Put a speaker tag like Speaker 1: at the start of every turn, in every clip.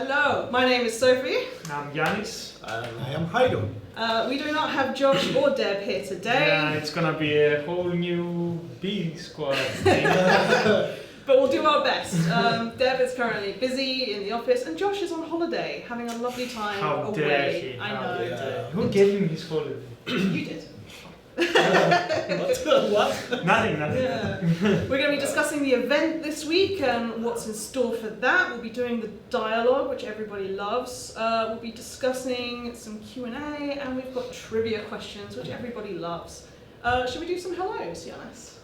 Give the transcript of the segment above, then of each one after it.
Speaker 1: Hello, my name is Sophie.
Speaker 2: I'm Yanis.
Speaker 3: And I am Jairo.
Speaker 1: We do not have Josh or Deb here today.
Speaker 2: Yeah, it's gonna be a whole new B squad thing.
Speaker 1: But we'll do our best. Deb is currently busy in the office, and Josh is on holiday, having a lovely time
Speaker 2: How
Speaker 1: away.
Speaker 2: dare he?
Speaker 1: I
Speaker 2: How
Speaker 1: know.
Speaker 3: dare
Speaker 2: Who gave him his holiday?
Speaker 1: You did.
Speaker 3: What?
Speaker 2: Nothing.
Speaker 1: Yeah. We're going to be discussing the event this week and what's in store for that. We'll be doing the dialogue, which everybody loves. We'll be discussing some Q&A, and we've got trivia questions, which everybody loves. Should we do some hellos, Yanis?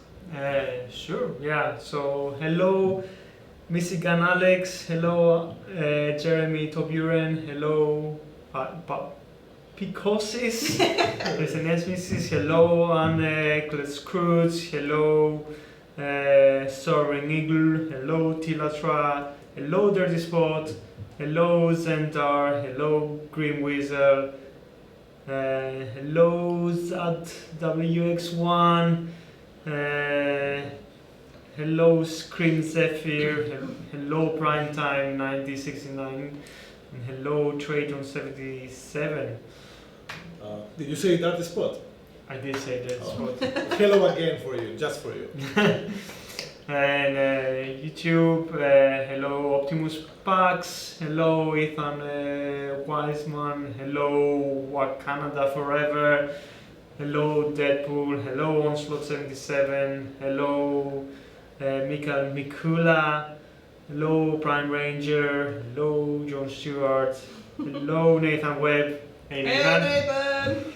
Speaker 2: Sure, yeah. So, hello, Michigan Alex. Hello, Jeremy Toburen. Hello, Picosis. There's an Mrs. Hello, Anne Scrooge. Hello, Soaring Eagle. Hello, Tilatra. Hello, Dirty Spot. Hello, Zendar. Hello, Green Weasel. Hello, Zad WX1. Hello, Scream Zephyr. Hello, Primetime 9069. And hello, Trayton 77.
Speaker 3: Did you say Dirty Spot?
Speaker 2: I did say that spot.
Speaker 3: Hello again for you, just for you.
Speaker 2: And YouTube, hello Optimus Pax, hello Ethan Wiseman, hello Canada Forever, hello Deadpool, hello Onslaught 77, hello Mikael Mikula, hello Prime Ranger, hello John Stewart, hello Nathan Webb, hey
Speaker 1: Nathan!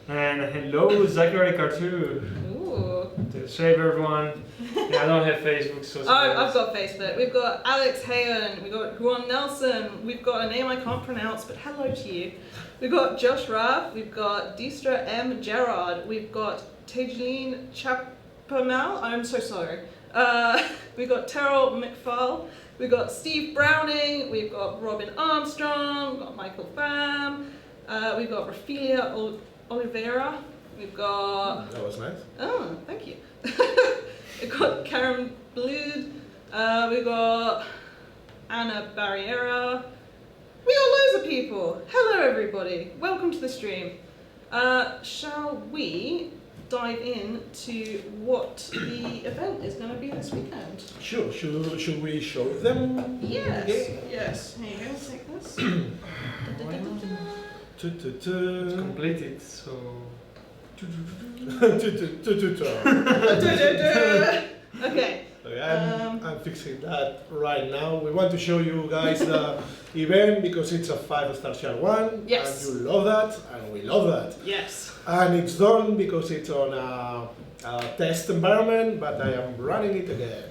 Speaker 2: And hello Zachary Cartoon.
Speaker 1: Ooh.
Speaker 2: To save everyone. Yeah, I don't have Facebook, so.
Speaker 1: I've got Facebook. We've got Alex Hayen. We've got Juan Nelson. We've got a name I can't pronounce, but hello to you. We've got Josh Raff. We've got Distra M. Gerard. We've got Tajleen Chapamal. I'm so sorry. We've got Terrell McFall. We've got Steve Browning. We've got Robin Armstrong. We've got Michael Pham. We've got Rafaela Oliveira. We've got...
Speaker 3: That was nice.
Speaker 1: Oh, thank you. We've got Karen Blood. We've got Anna Barriera. We got loads of people. Hello, everybody. Welcome to the stream. Shall we dive into what the event is going to be this weekend?
Speaker 3: Sure. Should we show them?
Speaker 1: Yes.
Speaker 3: Okay.
Speaker 1: Yes. Here you go. Take this.
Speaker 3: It's
Speaker 2: Completed, so.
Speaker 1: Okay.
Speaker 3: I'm fixing that right now. We want to show you guys the event because it's a 5-star tier 1.
Speaker 1: Yes.
Speaker 3: And you love that, and we love that.
Speaker 1: Yes.
Speaker 3: And it's done because it's on a test environment, but I am running it again.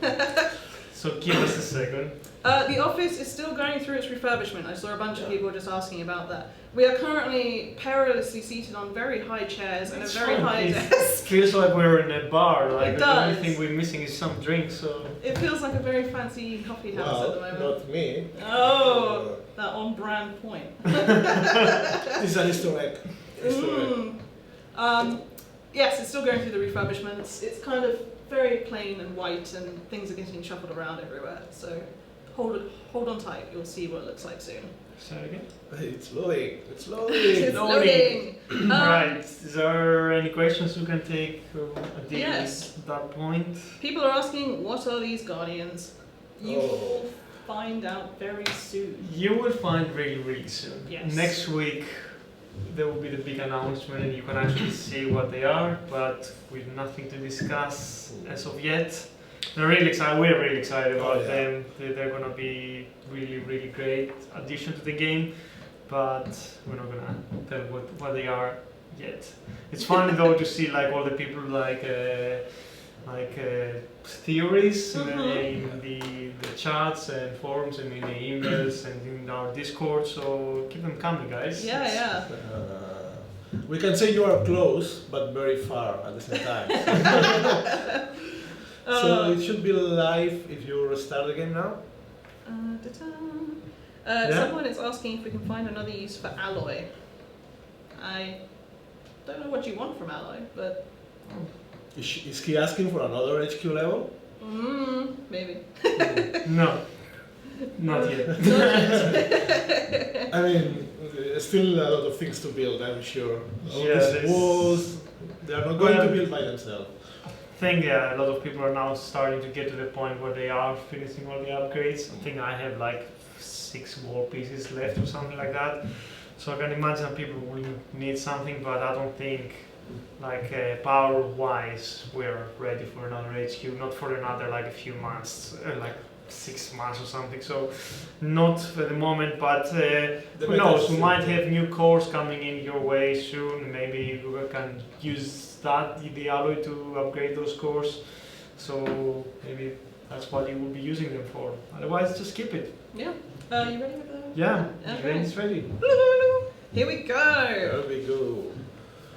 Speaker 2: So give us a second.
Speaker 1: The office is still going through its refurbishment. I saw a bunch of people just asking about that. We are currently perilously seated on very high chairs and
Speaker 2: It's
Speaker 1: a very
Speaker 2: fun.
Speaker 1: high
Speaker 2: It
Speaker 1: desk.
Speaker 2: feels like we're in a bar. Like
Speaker 1: It
Speaker 2: the only
Speaker 1: does.
Speaker 2: thing we're missing is some drinks. So.
Speaker 1: It feels like a very fancy coffee house at the
Speaker 3: Well,
Speaker 1: moment.
Speaker 3: not me.
Speaker 1: Oh, that on-brand point.
Speaker 3: This is an Easter egg.
Speaker 1: Yes, it's still going through the refurbishment. It's kind of very plain and white, and things are getting shuffled around everywhere. So hold on tight. You'll see what it looks like soon.
Speaker 2: Say it again.
Speaker 3: It's loading. It's loading.
Speaker 1: It's loading.
Speaker 2: Right. Is there any questions we can take at
Speaker 1: Yes.
Speaker 2: that point?
Speaker 1: People are asking, what are these guardians? You
Speaker 3: Oh.
Speaker 1: will find out very soon.
Speaker 2: You will find really soon.
Speaker 1: Yes.
Speaker 2: Next week there will be the big announcement and you can actually see what they are, but with nothing to discuss as of yet. They're really excited. We're really excited about them. They're gonna be really great addition to the game, but we're not gonna tell what they are yet. It's funny though to see like all the people like theories in the chats and forums and in the emails and in our Discord. So keep them coming, guys.
Speaker 1: Yeah.
Speaker 3: We can say you are close, but very far at the same time. So it should be live if you restart the game now.
Speaker 1: Someone is asking if we can find another use for alloy. I don't know what you want from alloy, but...
Speaker 3: Is he asking for another HQ level?
Speaker 1: Maybe.
Speaker 2: No, not yet.
Speaker 1: Not yet.
Speaker 3: mean, still a lot of things to build, I'm sure. All
Speaker 2: Yeah,
Speaker 3: these
Speaker 2: there's-
Speaker 3: walls, they are not going to
Speaker 2: Well,
Speaker 3: build by themselves.
Speaker 2: I think a lot of people are now starting to get to the point where they are finishing all the upgrades. I think I have like 6 wall pieces left or something like that. So I can imagine that people will need something, but I don't think like power-wise we're ready for another HQ. Not for another like a few months, like 6 months or something. So not for the moment, but who knows? We might have new cores coming in your way soon. Maybe we can use that the alloy to upgrade those cores. So maybe that's what you will be using them for. Otherwise, just keep it.
Speaker 1: Yeah. You ready with the?
Speaker 2: Yeah,
Speaker 1: Okay.
Speaker 2: it's ready.
Speaker 1: Here we go.
Speaker 3: There we go.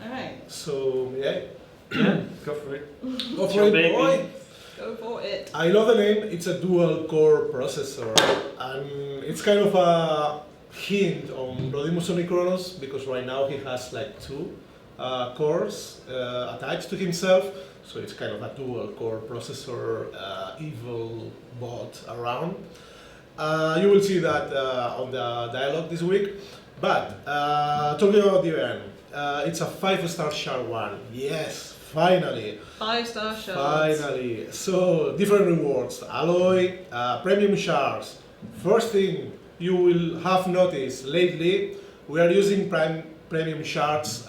Speaker 1: All right.
Speaker 3: So, yeah,
Speaker 2: Yeah, go for it.
Speaker 3: go for
Speaker 2: Sure,
Speaker 3: it,
Speaker 2: baby.
Speaker 3: boy.
Speaker 1: Go for it.
Speaker 3: I know the name, it's a dual core processor, and it's kind of a hint on Rodimus Omicronos because right now he has like 2 cores attached to himself, so it's kind of a dual core processor evil bot around. You will see that on the dialogue this week. But talking about the event, it's a 5-star Shard 1. Yes, finally.
Speaker 1: 5-star shots.
Speaker 3: Finally. So, different rewards. Alloy, premium shards. First thing you will have noticed lately, we are using premium shards,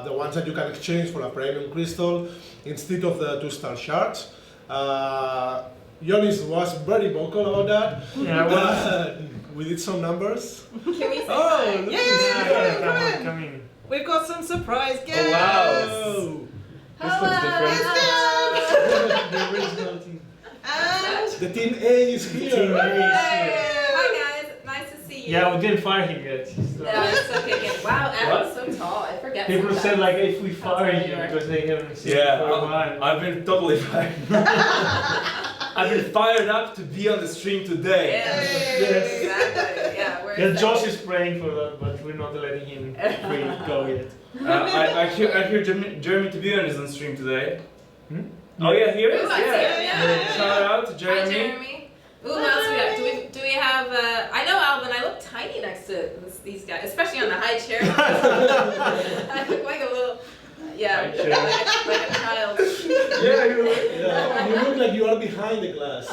Speaker 3: the ones that you can exchange for a premium crystal instead of the 2-star shards. Yonis was very vocal about that.
Speaker 2: Yeah, well,
Speaker 3: We did some numbers.
Speaker 4: Can we say
Speaker 3: Oh,
Speaker 4: hi?
Speaker 3: look
Speaker 1: Yeah,
Speaker 3: at this.
Speaker 2: come in.
Speaker 1: We've got some surprise guests.
Speaker 3: Oh,
Speaker 5: This looks different.
Speaker 2: The original team.
Speaker 1: And
Speaker 3: the team A is here.
Speaker 2: Team A is here.
Speaker 4: Hi guys, nice to see you.
Speaker 2: Yeah, we didn't fire him yet.
Speaker 4: No, it's okay. Again. Wow, Adam's so tall. I forget.
Speaker 2: People
Speaker 4: sometimes.
Speaker 2: said like if we fire
Speaker 4: That's
Speaker 2: you
Speaker 4: right.
Speaker 2: because they haven't seen
Speaker 5: Yeah,
Speaker 2: you for a while.
Speaker 5: I've been totally fired. I've been fired up to be on the stream today.
Speaker 4: Yeah, exactly. Yeah, we're
Speaker 2: Yeah, Josh is praying for that, but we're not letting him free go yet.
Speaker 5: I hear Jeremy Tabian is on stream today.
Speaker 2: Hmm?
Speaker 5: Oh yeah, here it is.
Speaker 4: Ooh, I see
Speaker 5: Yeah.
Speaker 4: him, yeah.
Speaker 5: Shout out to
Speaker 4: Hi,
Speaker 5: Jeremy.
Speaker 4: Jeremy. Ooh, what else we got? Do we have? I know Alvin. I look tiny next to these guys, especially on the high chair. I look like a little. Yeah,
Speaker 2: High chair.
Speaker 4: like a child.
Speaker 3: Yeah, you look like you are behind the glass.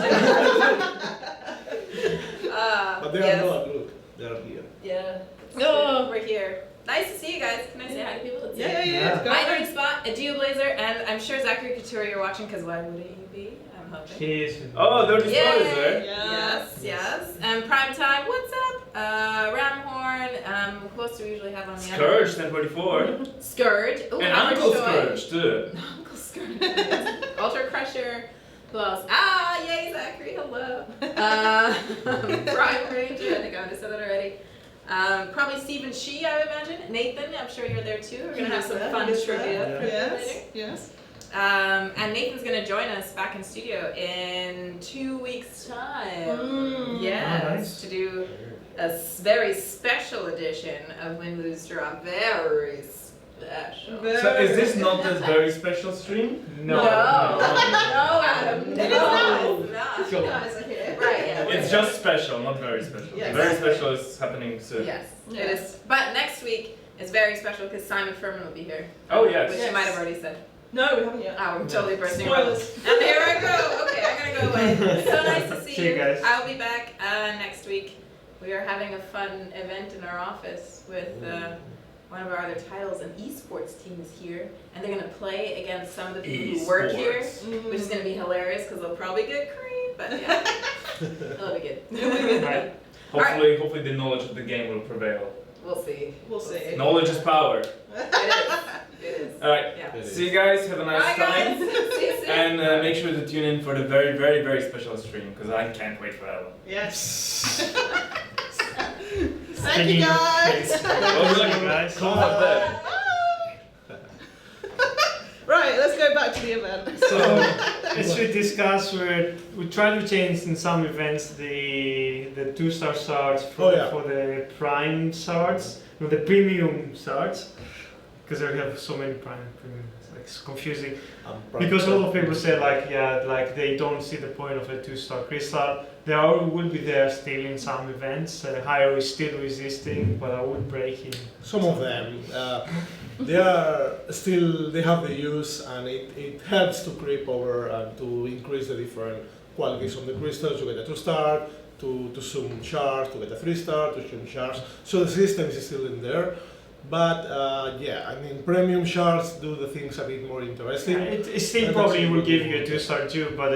Speaker 3: But they
Speaker 4: yes.
Speaker 3: are not, look. They are here.
Speaker 4: Yeah.
Speaker 1: Oh.
Speaker 4: We're here. Nice to see you guys. Can I say hi to people? Let's see.
Speaker 2: Yeah.
Speaker 1: Go
Speaker 4: Hi,
Speaker 1: for
Speaker 4: Green
Speaker 1: it.
Speaker 4: Spot, a Geoblazer, and I'm sure Zachary Couture you're watching because why wouldn't you be? I'm hoping.
Speaker 2: He is.
Speaker 5: Oh, there the spot is
Speaker 4: Yay!
Speaker 5: there.
Speaker 4: Yes, yes. And Prime Time, what's up? Ramhorn, who else do we usually have on the
Speaker 5: Scourge 1044.
Speaker 4: other? Scourge. Ooh,
Speaker 5: And
Speaker 4: Albert
Speaker 5: Uncle
Speaker 4: Choi.
Speaker 5: Scourge too.
Speaker 4: Uncle Scourge. Ultra Crusher. Who else? Ah, yay, Zachary, hello. Prime Ranger, I think I would have said that already. Probably Stephen Shee, I would imagine. Nathan, I'm sure you're there too. We're going to have some fun trivia.
Speaker 1: Yes, yes.
Speaker 4: And Nathan's going to join us back in studio in 2 weeks' time. Yes,
Speaker 2: Oh, nice.
Speaker 4: to do a very special edition of Win, Lose, Draw. Very special.
Speaker 5: So is this not a very special stream?
Speaker 2: No.
Speaker 4: No, Adam. No,
Speaker 1: It is not.
Speaker 4: it's not.
Speaker 2: Cool.
Speaker 1: Guys are here.
Speaker 4: Right, yeah.
Speaker 5: It's just special, not very special.
Speaker 1: Yes.
Speaker 5: Very special is happening soon.
Speaker 4: Yes,
Speaker 1: Yeah.
Speaker 4: it is. But next week is very special because Simon Furman will be here.
Speaker 5: Oh, yes.
Speaker 4: Which you might have already said.
Speaker 1: No, we haven't yet.
Speaker 4: Oh, I'm totally bursting
Speaker 1: Spoilers.
Speaker 4: bubbles. And here I go. Okay, I'm gonna go away. So nice to see
Speaker 2: See you guys.
Speaker 4: I'll be back next week. We are having a fun event in our office with one of our other titles. An esports team is here, and they're gonna play against some of the people who work here,
Speaker 5: Esports.
Speaker 4: which is gonna be hilarious because they'll probably get creamed. But yeah, it'll be good.
Speaker 2: Right.
Speaker 5: Hopefully the knowledge of the game will prevail.
Speaker 4: We'll see.
Speaker 1: We'll see.
Speaker 5: Knowledge is power.
Speaker 4: It is. It is.
Speaker 5: Alright,
Speaker 4: Yeah.
Speaker 5: see you guys, have a nice
Speaker 4: Bye guys.
Speaker 5: time.
Speaker 4: See you soon.
Speaker 5: And make sure to tune in for the very, very, very special stream because I can't wait for that one.
Speaker 1: Yes. Thank
Speaker 2: Stinging
Speaker 1: you guys.
Speaker 2: face.
Speaker 5: Oh,
Speaker 2: Thank
Speaker 5: look.
Speaker 2: you guys.
Speaker 5: Cool up there.
Speaker 1: Right, let's go back to the event.
Speaker 2: So, as we discussed, we try to change in some events the 2-star shards for,
Speaker 3: Oh, yeah.
Speaker 2: for the prime shards, no, the premium shards, because we have so many premium. it's confusing.
Speaker 3: And
Speaker 2: Because a lot of people say like they don't see the point of a 2-star crystal. Will be there still in some events. Hydro is still resisting, but I would break him.
Speaker 3: some of them, they have the use, and it helps to creep over and to increase the different qualities of the crystals. You get a 2-star, to zoom shards, to get a 3-star, to zoom shards. So the system is still in there. But yeah, I mean, premium shards do the things a bit more interesting.
Speaker 2: It still
Speaker 3: And
Speaker 2: probably
Speaker 3: that's
Speaker 2: will give
Speaker 3: really
Speaker 2: you a
Speaker 3: cool.
Speaker 2: 2-star too, but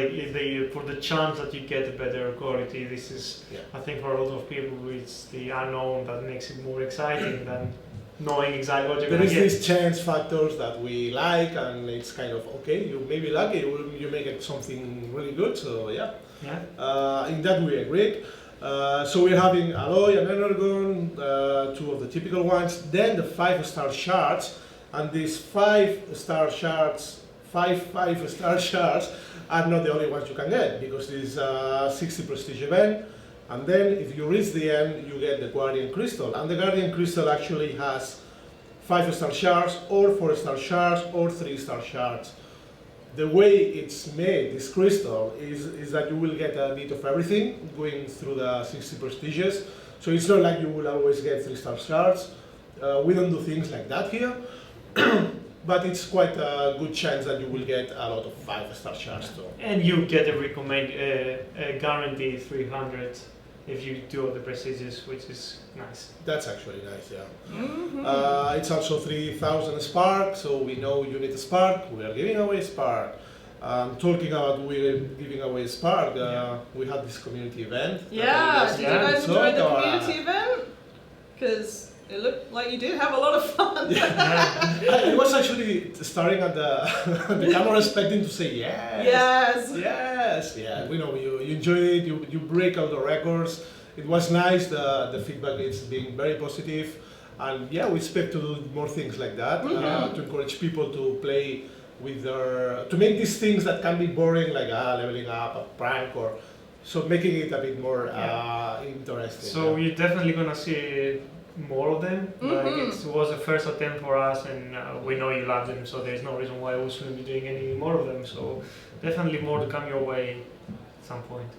Speaker 2: for the chance that you get a better quality, this is,
Speaker 3: Yeah.
Speaker 2: I think for a lot of people, it's the unknown that makes it more exciting than knowing exactly what you're
Speaker 3: There
Speaker 2: going
Speaker 3: is
Speaker 2: to get.
Speaker 3: these chance factors that we like, and it's kind of okay. You may be lucky, you may get something really good. So yeah,
Speaker 2: Yeah.
Speaker 3: in that we agreed. So we're having Alloy and Energon, two of the typical ones. Then the 5-star shards, and these 5-star shards, 5-star shards are not the only ones you can get, because this is a 60 prestige event. And then if you reach the end, you get the Guardian Crystal. And the Guardian Crystal actually has 5-star shards, or 4-star shards, or 3-star shards. The way it's made, this crystal, is that you will get a bit of everything going through the 60 prestiges. So it's not like you will always get 3-star shards. We don't do things like that here. But it's quite a good chance that you will get a lot of 5-star shards too.
Speaker 2: And you get a guaranteed 300 if you do all the prestiges, which is nice.
Speaker 3: That's actually nice, yeah.
Speaker 1: Mm-hmm.
Speaker 3: It's also 3,000 spark, so we know you need a spark. We are giving away spark. Talking about we're giving away spark, we had this community event.
Speaker 1: Yeah, did you guys enjoy the
Speaker 3: talk
Speaker 1: community event? Because it looked like you did have a lot of fun.
Speaker 3: I was actually staring at the camera, expecting to say yes.
Speaker 1: Yes.
Speaker 3: Yeah. We know you enjoyed it. You break all the records. It was nice. The feedback is being very positive, and yeah, we expect to do more things like that to encourage people to play with to make these things that can be boring, like leveling up, a prank, or so making it a bit more interesting.
Speaker 2: So you're definitely gonna see more of them. Like it was the first attempt for us, and we know you love them, so there's no reason why we shouldn't be doing any more of them. So definitely more to come your way at some point.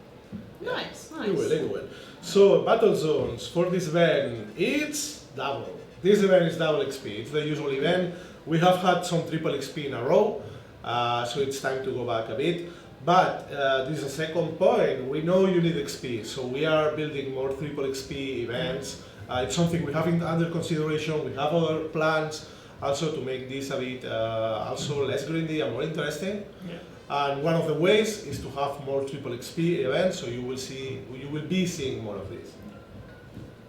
Speaker 1: Nice.
Speaker 3: It will. So Battlezones for this event, it's double. This event is double XP. It's the usual event. We have had some triple XP in a row, so it's time to go back a bit. But this is a second point. We know you need XP, so we are building more triple XP events. It's something we have under consideration. We have other plans also to make this a bit also less grindy and more interesting.
Speaker 2: Yeah.
Speaker 3: And one of the ways is to have more triple XP events, so you will be seeing more of this.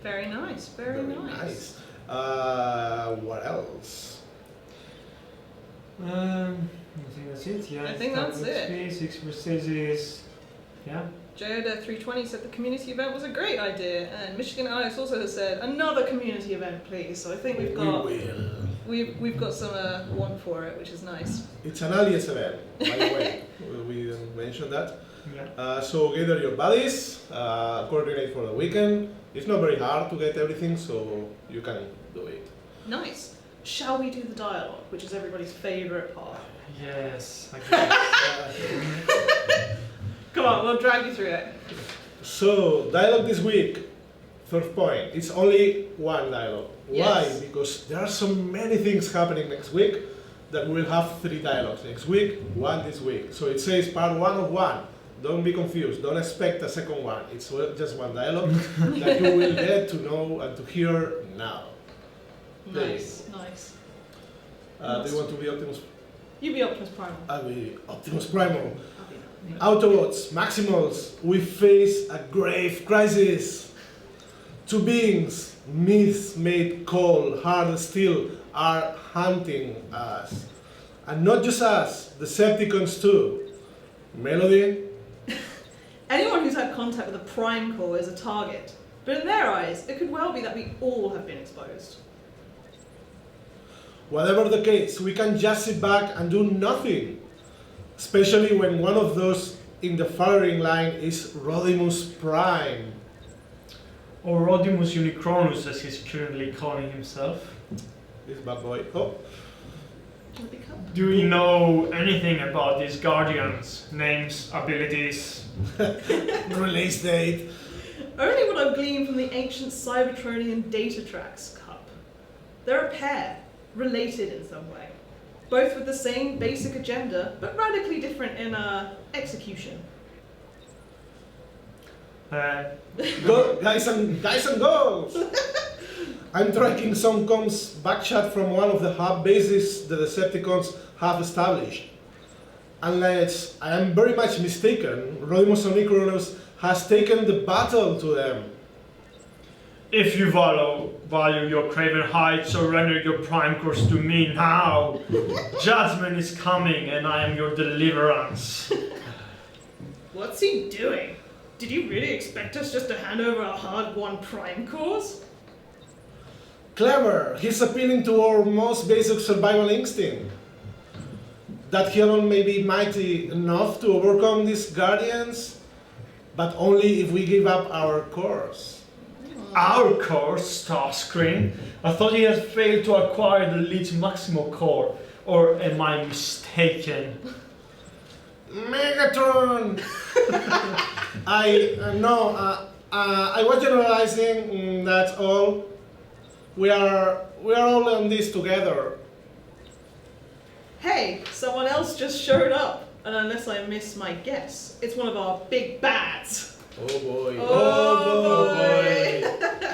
Speaker 1: Very nice. Very nice.
Speaker 3: What else?
Speaker 2: I think that's it. Yeah.
Speaker 1: I think that's it.
Speaker 2: XP, 6 prestiges. Yeah.
Speaker 1: Joda 320 said the community event was a great idea, and Michigan Alex also has said another community event, please. So I think we've got we've got some want for it, which is nice.
Speaker 3: It's an alias event, by the way. We didn't mention that.
Speaker 2: Yeah.
Speaker 3: So gather your buddies, coordinate for the weekend. It's not very hard to get everything, so you can do it.
Speaker 1: Nice. Shall we do the dialogue, which is everybody's favourite part?
Speaker 2: Yes. I guess.
Speaker 1: Come on, we'll drag you through it.
Speaker 3: So, dialogue this week, third point, it's only one dialogue.
Speaker 1: Yes.
Speaker 3: Why? Because there are so many things happening next week that we'll have 3 dialogues next week, 1 this week. So it says part 1 of 1. Don't be confused, don't expect a second one. It's just one dialogue that you will get to know and to hear now.
Speaker 1: Nice.
Speaker 3: Do you want to be Optimus?
Speaker 1: You be Optimus Primal.
Speaker 3: I'll be Optimus Primal.
Speaker 1: I'll be
Speaker 3: Autobots, Maximals, we face a grave crisis. 2 beings, myths made cold, hard steel, are hunting us. And not just us, Decepticons too. Melody?
Speaker 1: Anyone who's had contact with a Prime Core is a target. But in their eyes, it could well be that we all have been exposed.
Speaker 3: Whatever the case, we can just sit back and do nothing. Especially when one of those in the firing line is Rodimus Prime.
Speaker 2: Or Rodimus Unicronus, as he's currently calling himself.
Speaker 3: This bad boy. Oh.
Speaker 1: Shall it be cup?
Speaker 2: Do we know anything about these guardians? Names, abilities?
Speaker 3: Release date.
Speaker 1: Only what I've gleaned from the ancient Cybertronian data tracks, Cup. They're a pair, related in some way. Both with the same basic agenda, but radically different in execution.
Speaker 3: Go, guys and girls! I'm tracking some comms backshot from one of the hub bases the Decepticons have established. Unless I am very much mistaken, Rodimus Omicronus has taken the battle to them.
Speaker 2: If you value your craven hide, surrender your prime course to me now. Judgment is coming, and I am your deliverance.
Speaker 1: What's he doing? Did you really expect us just to hand over our hard-won prime cores?
Speaker 3: Clever! He's appealing to our most basic survival instinct. That he alone may be mighty enough to overcome these guardians, but only if we give up our cores.
Speaker 2: Our core, Starscream? I thought he had failed to acquire the Leech Maximal core, or am I mistaken?
Speaker 3: Megatron! I was generalizing. That's all. We are all in this together.
Speaker 1: Hey, someone else just showed up. And unless I miss my guess, it's one of our big bads.
Speaker 3: Oh boy!
Speaker 1: Oh boy!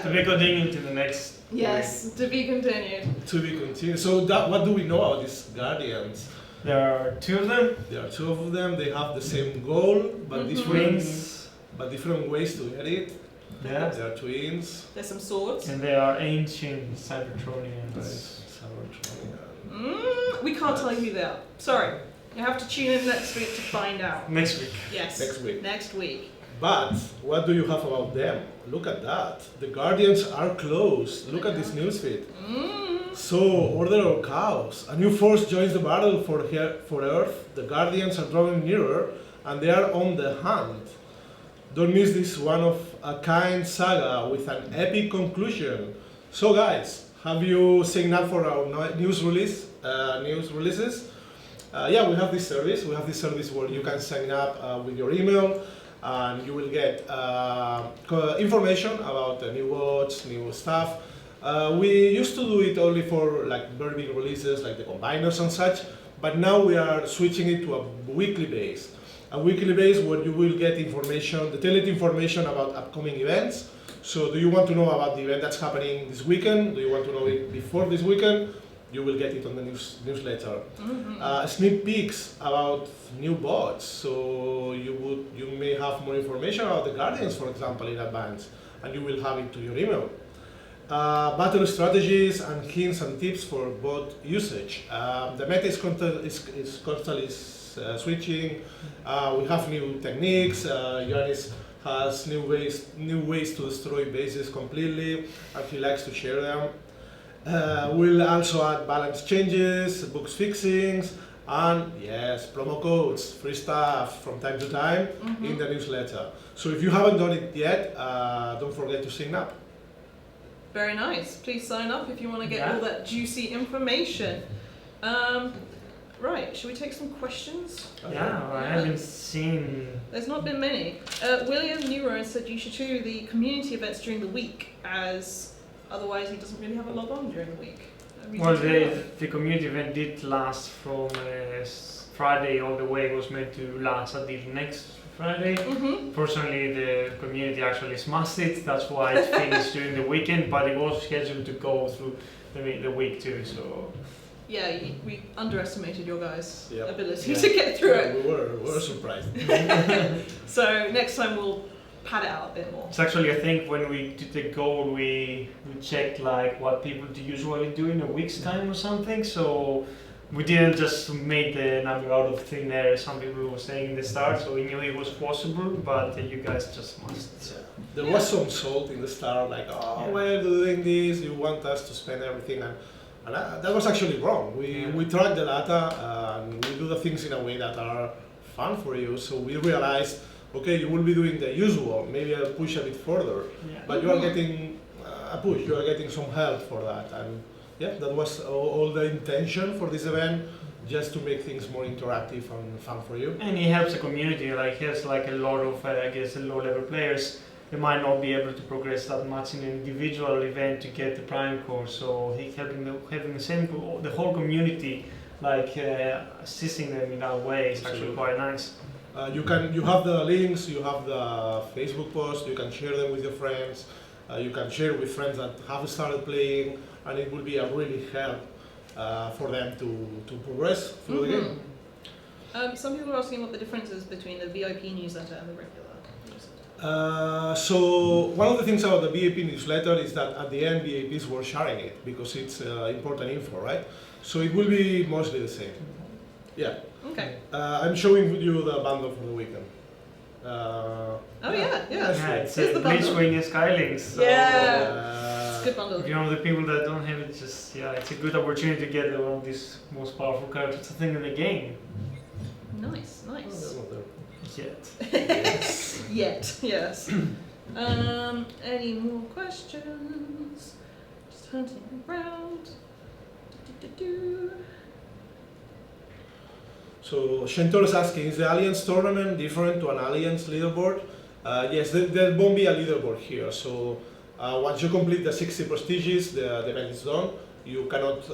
Speaker 2: To be continued to the next.
Speaker 1: Yes, to be continued.
Speaker 3: To be continued. So, what do we know about these guardians?
Speaker 2: There are two of them.
Speaker 3: There are two of them. They have the same goal, but different ways to get it.
Speaker 2: Yeah.
Speaker 3: They are twins.
Speaker 1: There's some swords.
Speaker 2: And they are ancient Cybertronians.
Speaker 1: We can't tell you who they are. Sorry. You have to tune in next week to find out.
Speaker 2: Next week.
Speaker 1: Yes.
Speaker 3: Next week.
Speaker 1: Next week.
Speaker 3: But what do you have about them? Look at that. The Guardians are close. Look at this newsfeed. So, order of chaos. A new force joins the battle for Earth. The Guardians are drawing nearer, and they are on the hunt. Don't miss this one-of-a-kind saga with an epic conclusion. So, guys, have you signed up for our news releases? Yeah, we have this service. We have this service where you can sign up with your email, and you will get information about the new watch, new stuff. We used to do it only for like very big releases, like the combiners and such. But now we are switching it to a weekly base. A weekly base where you will get information, detailed information about upcoming events. So do you want to know about the event that's happening this weekend? Do you want to know it before this weekend? You will get it on the newsletter. Sneak peeks about new bots. So you may have more information about the Guardians, for example, in advance, and you will have it to your email. Battle strategies and hints and tips for bot usage. The meta is constantly switching. We have new techniques. Yanis has new ways to destroy bases completely, and he likes to share them. We'll also add balance changes, bugs fixings, and yes, promo codes, free stuff from time to time in the newsletter. So if you haven't done it yet, don't forget to sign up.
Speaker 1: Very nice. Please sign up if you want to get all that juicy information. Right, should we take some questions?
Speaker 2: Yeah, I haven't seen.
Speaker 1: There's not been many. William Nero said you should do the community events during the week, as otherwise he doesn't really have a log on during the week.
Speaker 2: Well, the community event did last from Friday all the way. It was meant to last until next Friday. Fortunately, the community actually smashed it. That's why it finished during the weekend, but it was scheduled to go through the week too. So.
Speaker 1: Yeah, we underestimated your guys' ability
Speaker 3: Yeah.
Speaker 1: to get through it.
Speaker 3: We were surprised.
Speaker 1: So next time we'll pad it out a bit more.
Speaker 2: It's actually, I think, when we did the goal, we checked like what people do usually do in a week's time or something. So we didn't just make the number out of thin air. Some people were saying in the start, so we knew it was possible, but you guys just must.
Speaker 3: There was some salt in the start, like, why are you doing this? You want us to spend everything, and that was actually wrong. We track the data and we do the things in a way that are fun for you. So we realized, okay, you will be doing the usual. Maybe I'll push a bit further, but you are getting a push. You are getting some help for that, and yeah, that was all the intention for this event, just to make things more interactive and fun for you.
Speaker 2: And he helps the community, like he has like a lot of, I guess, low-level players. They might not be able to progress that much in an individual event to get the prime core, so he having the whole community, like assisting them in that way is actually quite nice.
Speaker 3: You have the links, you have the Facebook post, you can share them with your friends, you can share with friends that have started playing, and it will be a really help for them to progress through the game.
Speaker 1: Some people are asking what the difference is between the VIP newsletter and the regular newsletter.
Speaker 3: So one of the things about the VIP newsletter is that at the end VIPs were sharing it because it's important info, right? So it will be mostly the same. Yeah.
Speaker 1: Okay.
Speaker 3: I'm showing you the bundle for the weekend.
Speaker 1: Oh yeah.
Speaker 2: Yeah, it's
Speaker 1: Here's the bundle.
Speaker 2: Blitzwing and Skylinks. So,
Speaker 1: It's a good bundle.
Speaker 2: if you're one of the people that don't have it, just it's a good opportunity to get one of these most powerful characters I think in the game.
Speaker 1: Nice.
Speaker 2: Yet.
Speaker 1: Yet, yes. Any more questions? Just hunting around. Do-do-do-do.
Speaker 3: So Shentor is asking, is the Alliance tournament different to an Alliance leaderboard? Yes, there won't be a leaderboard here. So once you complete the 60 prestiges, the event is done. You cannot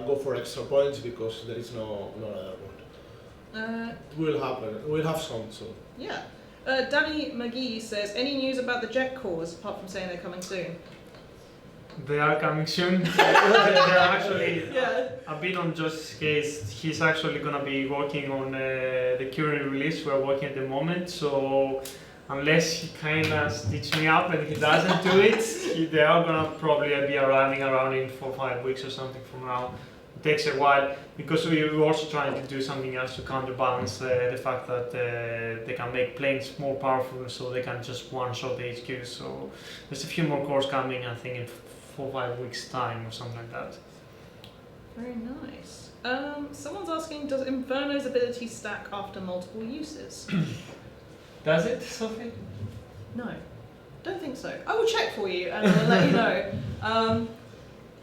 Speaker 3: go for extra points because there is no leaderboard. It will happen. We'll have some soon.
Speaker 1: Yeah. Danny McGee says, any news about the jet cores, apart from saying they're coming soon?
Speaker 2: They are coming soon. They're actually
Speaker 1: Yeah.
Speaker 2: a bit on Josh's case. He's actually gonna be working on the current release we're working at the moment. So unless he kinda stitches me up and he doesn't do it, they are gonna probably be arriving around in 4 or 5 weeks or something from now. It takes a while because we're also trying to do something else to counterbalance the fact that they can make planes more powerful, so they can just one-shot the HQ. So there's a few more cores coming, I think, in 4 or 5 weeks' time or something like that.
Speaker 1: Very nice. Someone's asking, does Inferno's ability stack after multiple uses?
Speaker 2: Does it, Sophie?
Speaker 1: No, don't think so. I will check for you and I'll let you know.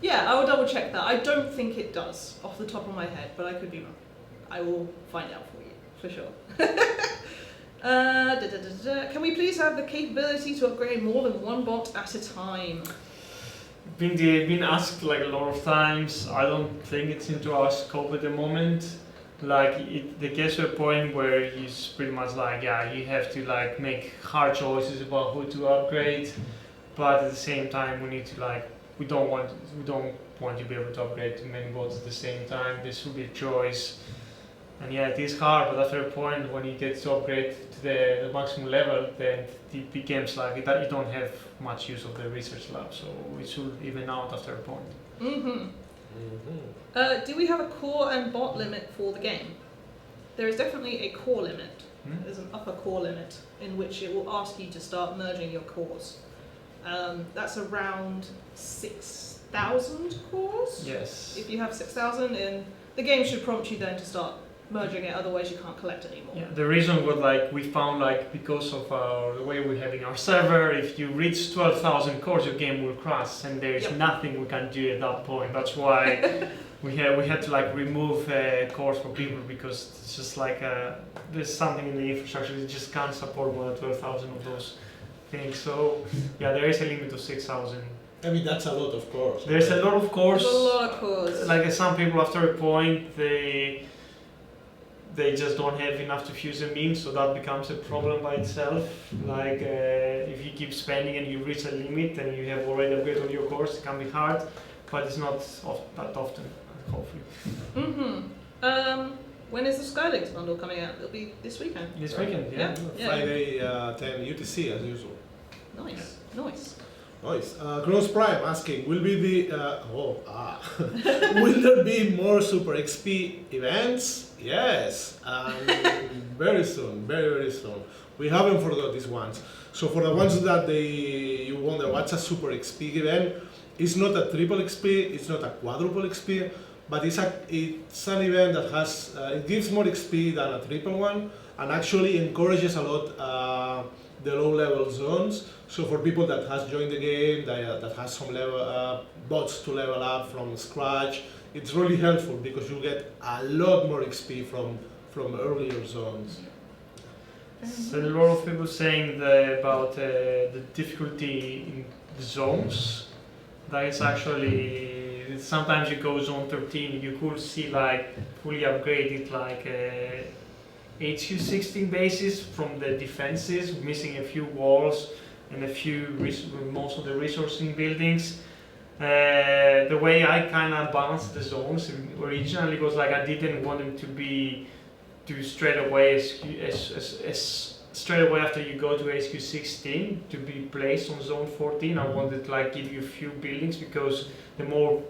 Speaker 1: Yeah, I will double check that. I don't think it does off the top of my head, but I could be wrong. I will find out for you, for sure. Can we please have the capability to upgrade more than one bot at a time?
Speaker 2: Been asked like a lot of times. I don't think it's into our scope at the moment. Like it gets to a point where he's pretty much like, yeah, you have to like make hard choices about who to upgrade, but at the same time we need to like we don't want you to be able to upgrade to many bots at the same time. This should be a choice. And yeah, it is hard, but after a point when you get to upgrade to the maximum level, then it becomes like you don't have much use of the research lab, so it should even out after a point.
Speaker 1: Do we have a core and bot limit for the game? There is definitely a core limit. There's an upper core limit in which it will ask you to start merging your cores. That's around 6,000 cores.
Speaker 2: Yes.
Speaker 1: If you have 6,000 in, the game should prompt you then to start merging it, otherwise you can't collect anymore.
Speaker 2: Yeah, the reason was like we found like because of the way we're having our server, if you reach 12,000 cores, your game will crash, and there is nothing we can do at that point. That's why we had to like remove cores for people, because it's just like there's something in the infrastructure that just can't support more than 12,000 of those things. So yeah, there is a limit of 6,000.
Speaker 3: I mean, that's a lot of cores.
Speaker 2: There's a lot of cores.
Speaker 1: There's a lot of cores.
Speaker 2: Like some people after a point they just don't have enough to fuse them in, so that becomes a problem by itself. Like if you keep spending and you reach a limit and you have already upgraded all your cores, it can be hard, but it's not that often, hopefully.
Speaker 1: When is the Skylinks bundle coming out? It'll be this weekend.
Speaker 2: This weekend, yeah.
Speaker 3: Friday 10 UTC as usual.
Speaker 1: Nice.
Speaker 3: Nice. Gross Prime asking, will be the will there be more Super XP events? Yes, very soon, very soon. We haven't forgot these ones. So for the ones that you wonder what's a Super XP event, it's not a triple XP, it's not a quadruple XP, but it's an event that has it gives more XP than a triple one, and actually encourages a lot the low-level zones. So for people that has joined the game, that has some level bots to level up from scratch, it's really helpful because you get a lot more XP from earlier zones.
Speaker 2: So a lot of people saying about the difficulty in the zones. That is actually sometimes you go zone 13, you could see like fully upgraded like HQ 16 bases from the defenses, missing a few walls and a few most of the resourcing buildings. The way I kind of balanced the zones originally was like I didn't want them to be straight away as straight away after you go to HQ 16 to be placed on zone 14. I wanted to like give you a few buildings because the more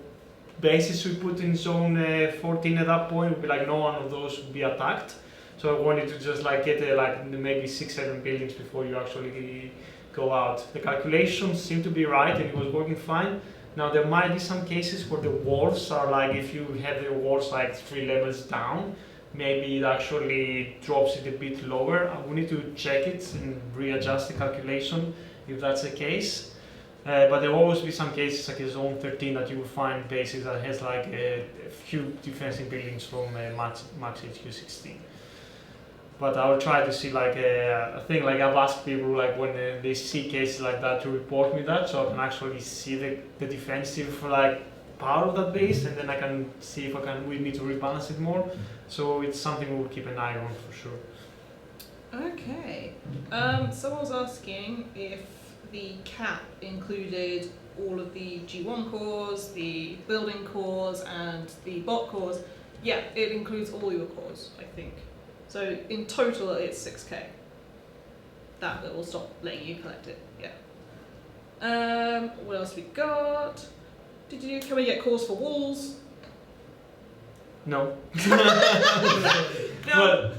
Speaker 2: bases we put in zone 14 at that point would be like no one of those would be attacked. So I wanted to just like get like maybe 6-7 buildings before you actually go out. The calculations seem to be right and it was working fine. Now there might be some cases where the walls are like if you have the walls like 3 levels down, maybe it actually drops it a bit lower. We need to check it and readjust the calculation if that's the case. But there will always be some cases like a zone 13 that you will find bases that has like a few defensive buildings from max HQ 16. But I will try to see like a thing like I've asked people like when they see cases like that to report me that so I can actually see the defensive like power of that base and then I can see if we need to rebalance it more. So it's something we'll keep an eye on for sure.
Speaker 1: Okay. Someone was asking if the cap included all of the G1 cores, the building cores, and the bot cores. Yeah, it includes all your cores, I think. So in total, it's 6k. That will stop letting you collect it. Yeah. What else we got? Can we get cores for walls?
Speaker 2: No.
Speaker 1: No.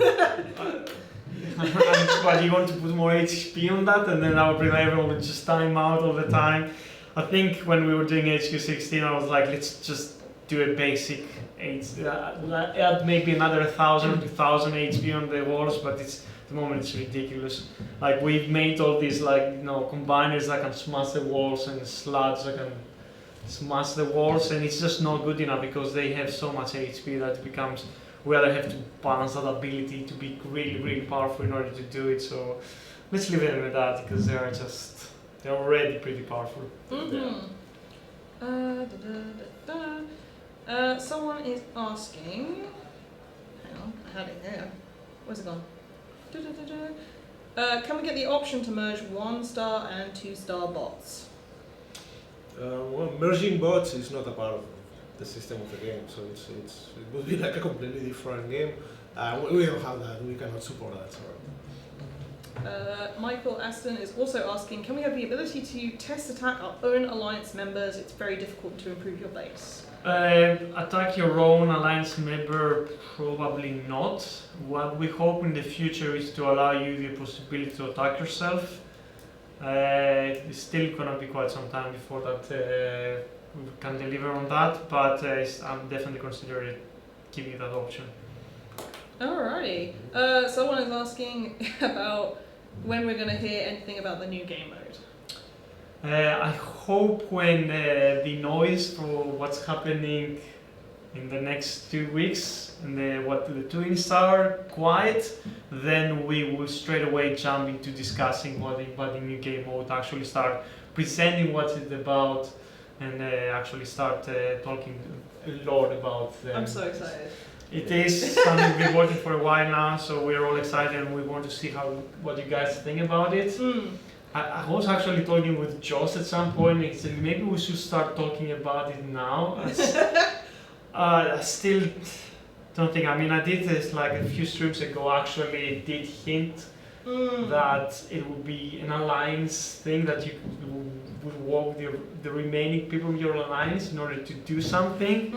Speaker 2: But you want to put more HP on that, and then I would prevent everyone would just time out all the time. I think when we were doing HQ 16, I was like, let's just do a basic add maybe another 1,000 to 2,000 HP on the walls, but at the moment it's ridiculous. Like we've made all these like combiners that can smash the walls and sludge that can smash the walls, and it's just not good enough because they have so much HP that it becomes we either have to balance that ability to be really powerful in order to do it. So let's leave it with that because they're already pretty powerful.
Speaker 1: Mm-hmm. Someone is asking. Hang on, I had it there. Where's it gone? Can we get the option to merge 1-star and 2-star bots?
Speaker 3: Well, merging bots is not a part of the system of the game, so it would be like a completely different game. We don't have that. We cannot support that. Sorry.
Speaker 1: Michael Aston is also asking, can we have the ability to test attack our own alliance members? It's very difficult to improve your base.
Speaker 2: Attack your own alliance member, probably not. What we hope in the future is to allow you the possibility to attack yourself. It's still gonna be quite some time before that we can deliver on that, but I'm definitely considering giving you that option.
Speaker 1: Alrighty. Someone is asking about when we're going to hear anything about the new game mode.
Speaker 2: I hope when the noise for what's happening in the next 2 weeks and what the twins are quiet, then we will straight away jump into discussing what the new game mode, actually start presenting what it's about, and actually start talking a lot about them.
Speaker 1: I'm so excited.
Speaker 2: It is something we've been working for a while now, so we're all excited and we want to see what you guys think about it. I was actually talking with Joss at some point, and he said maybe we should start talking about it now. I still don't think, I did this like a few streams ago, actually did hint that it would be an alliance thing, that you would walk the remaining people in your alliance in order to do something.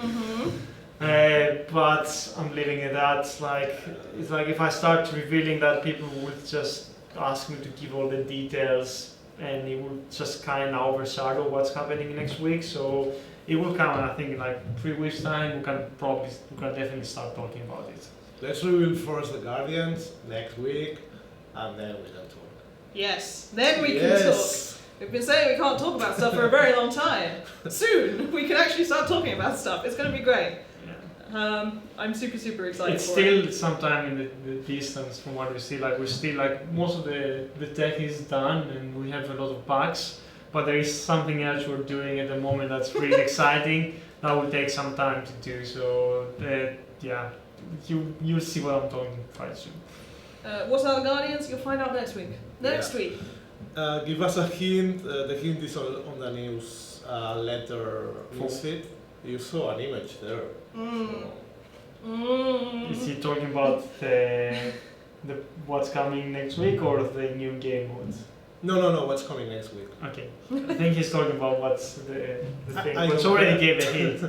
Speaker 2: But I'm leaving it at it's like if I start revealing that, people would just ask me to give all the details and it will just kind of overshadow what's happening next week. So it will come, I think, in like 3 weeks time. We can definitely start talking about it.
Speaker 3: Let's reveal first the Guardians next week, and then we can talk.
Speaker 1: Yes. Then we can talk. We've been saying we can't talk about stuff for a very long time. Soon, we can actually start talking about stuff. It's going to be great.
Speaker 2: Yeah.
Speaker 1: I'm super, super excited
Speaker 2: It's
Speaker 1: for
Speaker 2: still
Speaker 1: it.
Speaker 2: sometime in the distance from what we see. Like we're still like most of the tech is done and we have a lot of bugs. But there is something else we're doing at the moment that's really exciting. That will take some time to do. So yeah, you'll see what I'm talking quite soon.
Speaker 1: What's our Guardians? You'll find out next week. Next week.
Speaker 3: Give us a hint. The hint is on the news letter newsfeed. You saw an image there.
Speaker 2: Is he talking about the what's coming next week or the new game modes?
Speaker 3: No. What's coming next week?
Speaker 2: Okay, I think he's talking about what's the thing.
Speaker 3: I
Speaker 2: Which
Speaker 3: don't
Speaker 2: already
Speaker 3: know.
Speaker 2: gave a hint.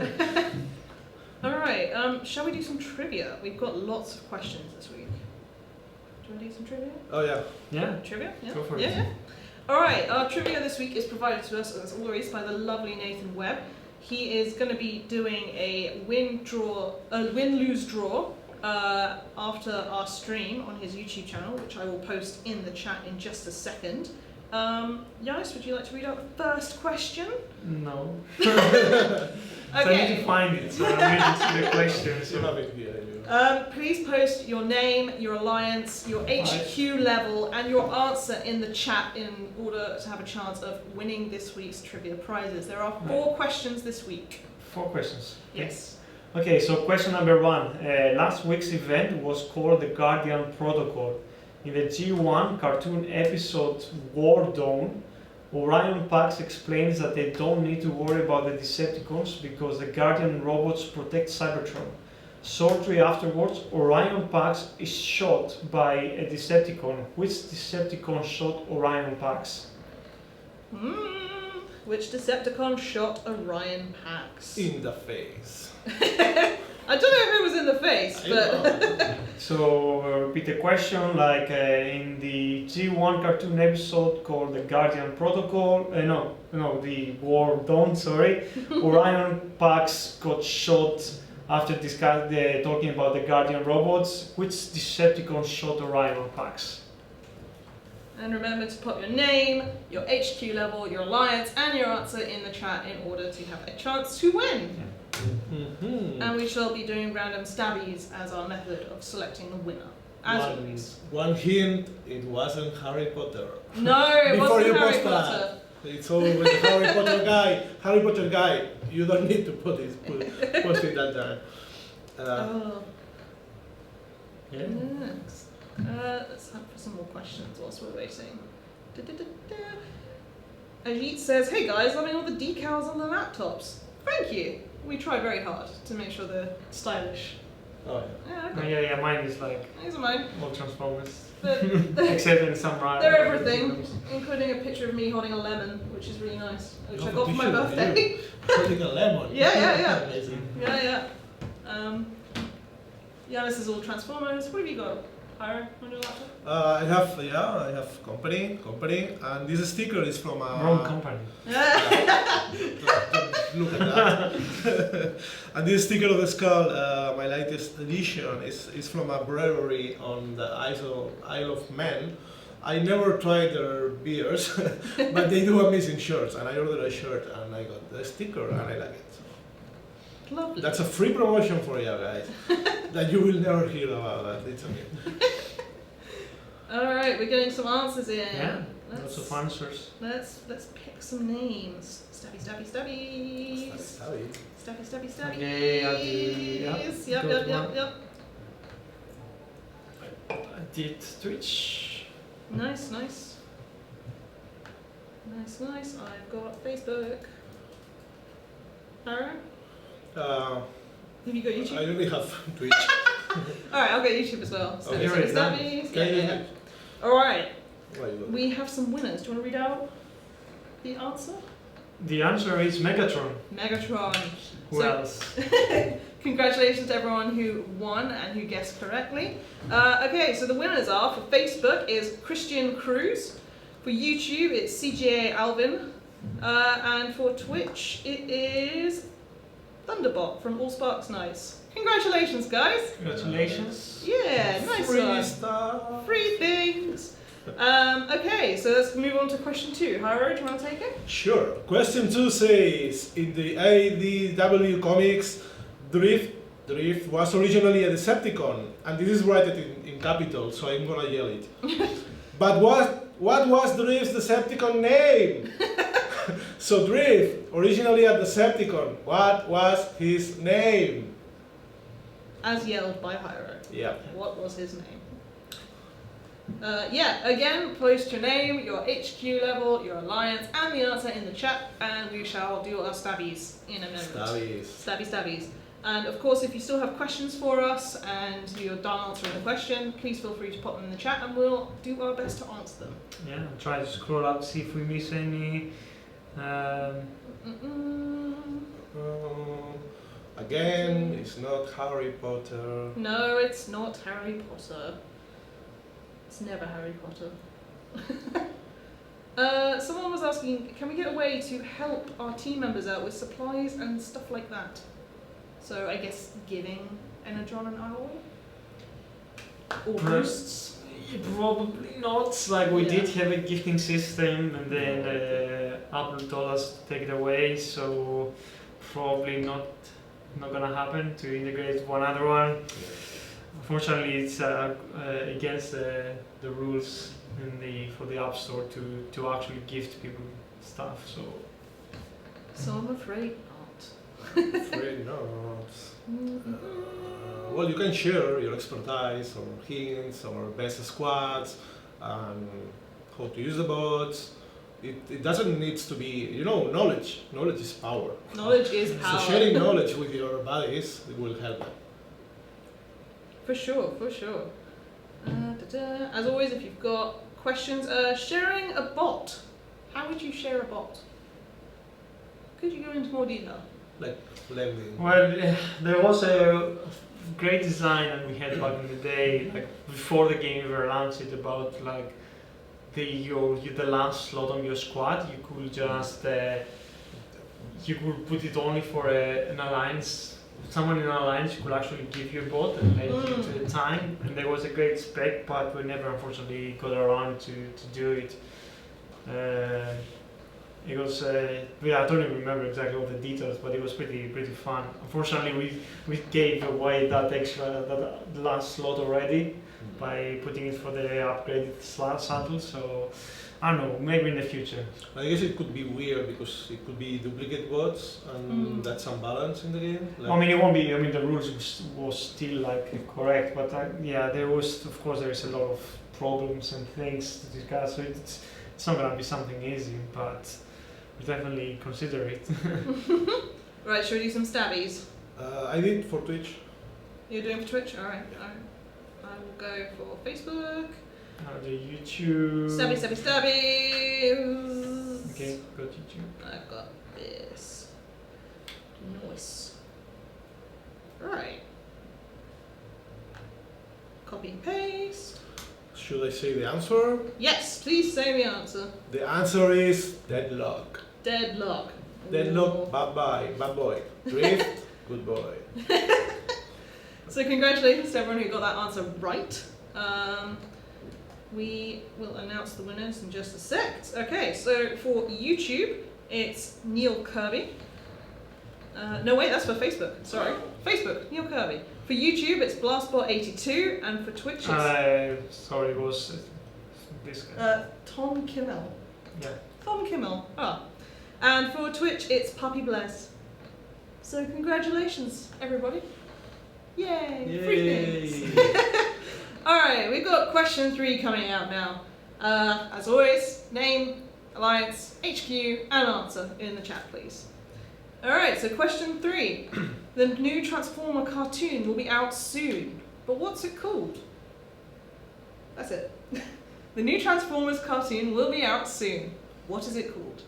Speaker 1: Alright, shall we do some trivia? We've got lots of questions this week. Do you want to do some trivia?
Speaker 3: Oh yeah.
Speaker 2: Yeah.
Speaker 1: Trivia? Yeah.
Speaker 2: Go for it.
Speaker 1: Yeah. Alright, our trivia this week is provided to us, as always, by the lovely Nathan Webb. He is going to be doing a win-lose draw after our stream on his YouTube channel, which I will post in the chat in just a second. Yanis, would you like to read out the first question?
Speaker 2: No. So I need to find it. So I'm reading the questions.
Speaker 3: You have it here.
Speaker 1: Please post your name, your alliance, your HQ level, and your answer in the chat in order to have a chance of winning this week's trivia prizes. There are 4 questions this week.
Speaker 2: 4 questions.
Speaker 1: Yes.
Speaker 2: Okay, so question number 1. Last week's event was called the Guardian Protocol. In the G1 cartoon episode War Dawn, Orion Pax explains that they don't need to worry about the Decepticons because the Guardian robots protect Cybertron. Shortly afterwards, Orion Pax is shot by a Decepticon. Which Decepticon shot Orion Pax?
Speaker 1: Which Decepticon shot Orion Pax?
Speaker 3: In the face.
Speaker 1: I don't know who was in the face, but...
Speaker 2: So repeat the question, like in the G1 cartoon episode called the Guardian Protocol, the War Dawn, sorry, Orion Pax got shot after talking about the Guardian robots. Which Decepticon shot Orion Pax?
Speaker 1: And remember to put your name, your HQ level, your alliance, and your answer in the chat in order to have a chance to win. And we shall be doing random stabbies as our method of selecting the winner. As always.
Speaker 3: One hint, it wasn't Harry Potter.
Speaker 1: No, it
Speaker 3: Before
Speaker 1: wasn't
Speaker 3: you
Speaker 1: Harry
Speaker 3: post
Speaker 1: Potter.
Speaker 3: that, it's always the Harry Potter guy. Harry Potter guy, you don't need to post it that time.
Speaker 2: Yeah.
Speaker 1: Next. Let's have some more questions whilst we're waiting. Ajit says, hey guys, loving all the decals on the laptops. Thank you. We try very hard to make sure they're stylish.
Speaker 3: Oh
Speaker 1: Yeah,
Speaker 2: Oh,
Speaker 1: okay.
Speaker 2: yeah, mine is like
Speaker 1: These are mine.
Speaker 2: all Transformers.
Speaker 1: They're
Speaker 2: Except in some
Speaker 1: they're everything, including a picture of me holding a lemon, which is really nice, which I got for my birthday.
Speaker 3: Holding a lemon.
Speaker 1: Yeah.
Speaker 3: Amazing.
Speaker 1: Yeah. Yanis is all Transformers. What have you got, Pyro, on your laptop?
Speaker 3: I have company, and this sticker is from a
Speaker 2: Wrong company.
Speaker 3: Look at that. And this sticker of the skull, my latest edition, is from a brewery on the Isle of Man. I never tried their beers, but they do amazing shirts, and I ordered a shirt and I got the sticker and I like it.
Speaker 1: Lovely.
Speaker 3: That's a free promotion for you guys that you will never hear about. That it's okay.
Speaker 1: Alright, we're getting some answers in.
Speaker 2: Yeah, lots of answers.
Speaker 1: Let's pick some names. Stabby.
Speaker 2: Okay, I'll do,
Speaker 1: Yep.
Speaker 2: I did Twitch.
Speaker 1: Nice. I've got Facebook. Aaron? Have you got YouTube?
Speaker 3: I only have Twitch.
Speaker 1: Alright, I'll get YouTube as well.
Speaker 3: Okay.
Speaker 1: Stabby.
Speaker 3: Yeah.
Speaker 1: Alright,
Speaker 3: What you got?
Speaker 1: we have some winners. Do you want to read out the answer?
Speaker 2: The answer is Megatron.
Speaker 1: Megatron.
Speaker 2: Who
Speaker 1: So-
Speaker 2: else?
Speaker 1: Congratulations to everyone who won and who guessed correctly. Okay, so the winners are, for Facebook is Christian Cruz, for YouTube it's CGA Alvin, and for Twitch it is Thunderbot from All Sparks Nice. Congratulations guys!
Speaker 2: Congratulations.
Speaker 1: Yeah, nice
Speaker 3: Free
Speaker 1: one.
Speaker 3: stuff.
Speaker 1: Free things. Okay, so let's move on to question 2. Hiro, do you want to take it?
Speaker 3: Sure. Question 2 says, in the ADW comics, Drift was originally a Decepticon, and this is written in capital, so I'm gonna yell it. But what was Drift's Decepticon name? So Drift, originally a Decepticon, what was his name?
Speaker 1: As yelled by Hiro.
Speaker 3: Yeah.
Speaker 1: What was his name? Yeah, again, post your name, your HQ level, your alliance, and the answer in the chat, and we shall do our stabbies in a moment. Stabbies. And of course, if you still have questions for us and you're done answering the question, please feel free to pop them in the chat and we'll do our best to answer them.
Speaker 2: Yeah, I'll try to scroll up, see if we miss any.
Speaker 3: Again, it's not Harry Potter.
Speaker 1: No, it's not Harry Potter. It's never Harry Potter. Someone was asking, can we get a way to help our team members out with supplies and stuff like that? So I guess giving Energon and Alloy? Or boosts?
Speaker 2: Probably not. Like we
Speaker 1: Yeah.
Speaker 2: did have a gifting system, and then Apple told us to take it away. So probably not gonna happen to integrate one other one. Unfortunately, it's against the rules for the App Store to actually gift people stuff.
Speaker 1: So I'm afraid not.
Speaker 3: Afraid not. Well, you can share your expertise or hints or best squads and how to use the bots. It doesn't need to be, knowledge. Knowledge is power.
Speaker 1: Knowledge is power.
Speaker 3: So sharing knowledge with your buddies will help.
Speaker 1: For sure. As always, if you've got questions, sharing a bot. How would you share a bot? Could you go into more detail?
Speaker 3: Like lending.
Speaker 2: Well, there was a great design that we had back in the day, like before the game ever launched, it about like the last slot on your squad. You could just you could put it only for an alliance. Someone in an alliance could actually give you a bot and make it to the time. And there was a great spec, but we never unfortunately got around to do it. It was, I don't even remember exactly all the details, but it was pretty fun. Unfortunately, we gave away that last slot already by putting it for the upgraded saddle. So I don't know, maybe in the future.
Speaker 3: I guess it could be weird because it could be duplicate bots and that's unbalanced in the game. Like,
Speaker 2: I mean, it won't be. I mean, the rules was still like correct, but yeah, there was, of course, there is a lot of problems and things to discuss. So it's not gonna be something easy, but we'll definitely consider it.
Speaker 1: Right, should we do some stabbies?
Speaker 3: I did for Twitch.
Speaker 1: You're doing for Twitch? Alright. I will go for Facebook.
Speaker 2: The YouTube.
Speaker 1: Stabbies.
Speaker 2: Okay, got YouTube.
Speaker 1: I've got this. Nice. Right. Copy and paste.
Speaker 3: Should I say the answer?
Speaker 1: Yes, please say the answer.
Speaker 3: The answer is deadlock.
Speaker 1: Deadlock.
Speaker 3: Deadlock, bad boy. Drift, good boy.
Speaker 1: So congratulations to everyone who got that answer right. We will announce the winners in just a sec. Okay, so for YouTube, it's Neil Kirby. No, wait, that's for Facebook. Sorry. Facebook, Neil Kirby. For YouTube, it's BlastBot82, and for Twitch, it's
Speaker 2: Sorry, it was this guy.
Speaker 1: Tom Kimmel.
Speaker 2: Yeah.
Speaker 1: Tom Kimmel. Ah. And for Twitch, it's Puppy Bless. So congratulations, everybody. Yay! Free things. Alright, we've got question 3 coming out now. As always, name, alliance, HQ, and answer in the chat, please. Alright, so question 3. The new Transformer cartoon will be out soon, but what's it called? That's it. The new Transformers cartoon will be out soon. What is it called?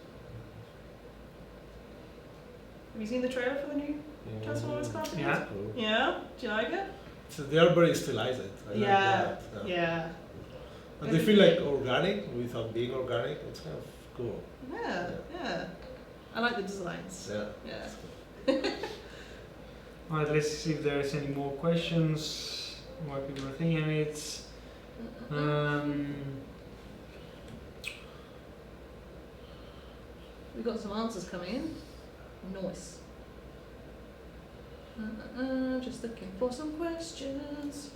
Speaker 1: Have you seen the trailer for the new Transformers cartoon?
Speaker 2: Yeah.
Speaker 3: Cool.
Speaker 1: Yeah? Do you like it?
Speaker 3: So they are very stylized. I like that.
Speaker 1: Yeah.
Speaker 3: And they feel like organic without being organic. It's kind of cool.
Speaker 1: Yeah. I like the designs.
Speaker 3: Yeah.
Speaker 2: Alright, let's see if there's any more questions. What people are thinking it.
Speaker 1: We got some answers coming in. Nice. Just looking for some questions.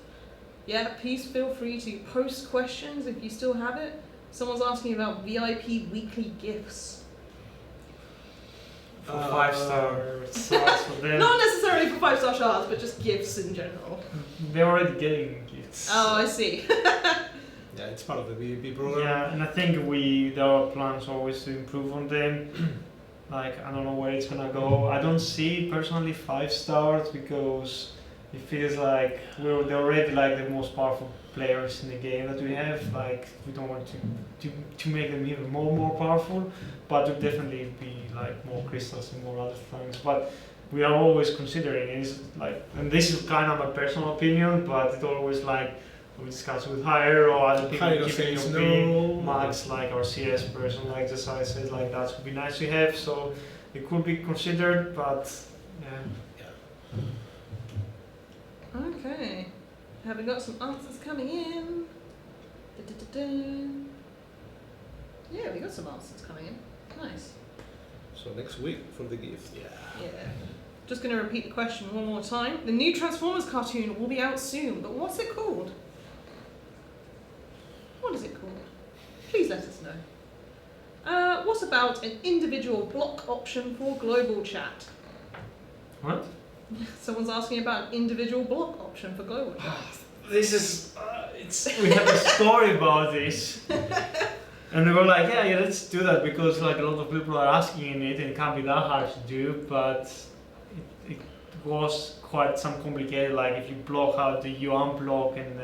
Speaker 1: Yeah, please feel free to post questions if you still have it. Someone's asking about VIP weekly gifts.
Speaker 2: For 5-star stars for them.
Speaker 1: Not necessarily for 5-star shards, but just gifts in general.
Speaker 2: They're already getting gifts.
Speaker 1: Oh, I see.
Speaker 3: Yeah, it's part of the VIP program.
Speaker 2: Yeah, and I think there are plans always to improve on them. Like, I don't know where it's gonna go. I don't see personally 5 stars because it feels like they're already like the most powerful players in the game that we have. Like, we don't want to make them even more powerful, but to definitely be like more crystals and more other things. But we are always considering it. It's like, and this is kind of my personal opinion, but it's always like we discuss with higher or other people
Speaker 3: Higher
Speaker 2: keeping
Speaker 3: says
Speaker 2: your
Speaker 3: no.
Speaker 2: being Max, like our CS person, like just I said, like that would be nice to have. So it could be considered, but yeah.
Speaker 1: Okay. Have we got some answers coming in? Da-da-da-da. Yeah, we got some answers coming in. Nice.
Speaker 3: So next week for the gift. Yeah.
Speaker 1: Yeah. Just going to repeat the question one more time. The new Transformers cartoon will be out soon, but what's it called? What is it called? Please let us know. What about an individual block option for global chat?
Speaker 2: What?
Speaker 1: Someone's asking about an individual block option for global chat.
Speaker 2: This is we have a story about this, and they were like, yeah, let's do that because like a lot of people are asking it, and it can't be that hard to do, but it was quite some complicated. Like if you block, how do you unblock, and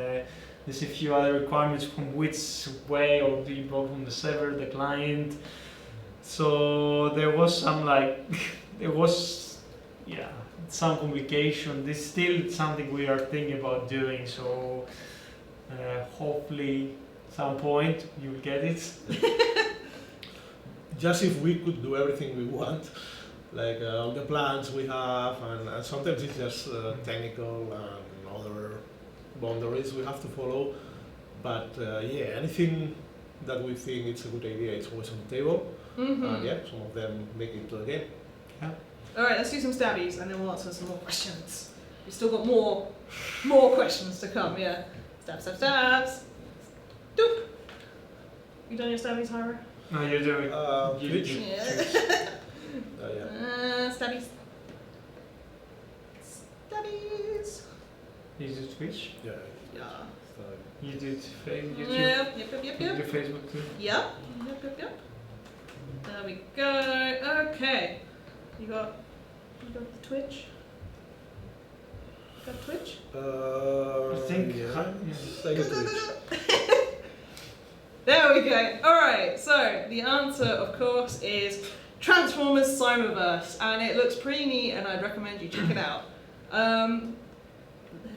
Speaker 2: there's a few other requirements from which way, or do you block from the server, the client. So there was some like some complication. This is still something we are thinking about doing, so hopefully some point you will get it.
Speaker 3: Just if we could do everything we want, like all the plans we have, and sometimes it's just technical and other boundaries we have to follow. But yeah, anything that we think it's a good idea, it's always on the table. And yeah, some of them make it to the game.
Speaker 2: Yeah.
Speaker 1: Alright, let's do some stabbies and then we'll answer some more questions. We've still got more questions to come, yeah. Stabs. Doop! You done your stabbies, Hara?
Speaker 2: No, you're doing.
Speaker 3: Twitch?
Speaker 1: Yeah.
Speaker 3: Yeah.
Speaker 1: Stabbies. Stabbies.
Speaker 2: You do Twitch.
Speaker 3: Yeah.
Speaker 1: Yeah.
Speaker 3: So,
Speaker 2: You did YouTube.
Speaker 1: Yep.
Speaker 2: You do Facebook too.
Speaker 1: Yep. There we go. Okay. You got the Twitch? Got Twitch?
Speaker 2: I think.
Speaker 3: yeah.
Speaker 2: Yeah.
Speaker 3: I got Twitch.
Speaker 1: There we go. Alright, so the answer, of course, is Transformers Cyberverse, and it looks pretty neat, and I'd recommend you check it out.